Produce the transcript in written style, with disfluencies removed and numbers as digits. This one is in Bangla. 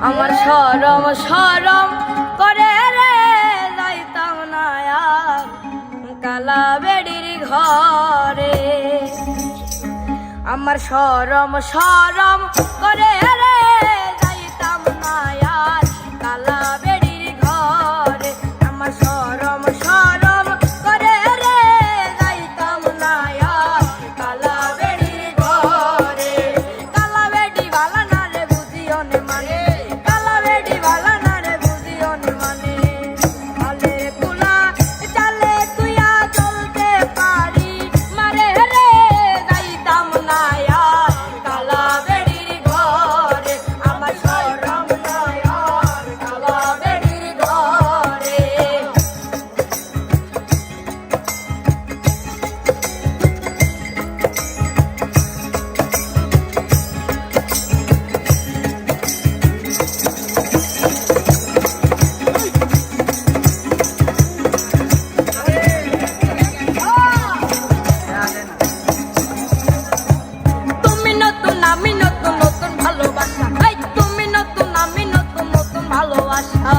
আমার শরম শরম করে রে যাইতাম না আর কালা বেড়ির ঘরে। আমার শরম শরম করে রে যাইতাম না আর কালা বেড়ির ঘরে। আমার শরম শরম করে রে যাইতাম না আর কালা বেড়ির ঘরে। কালা বেড়ি ভালা না রে বুঝিও নে মানে, কালা বেড়ি ভালা না রে বুঝিও নে মানে। আলে কুলা চালে তুইয়া চলতে পারি মারে রে যাইতাম না আর কালা বেড়ির ঘরে। আমার শরম না আর কালা বেড়ির ঘরে। তুমি নতুন আমি নতুন, নতুন ভালোবাসা। এই তুমি নতুন আমি নতুন, নতুন ভালোবাসা।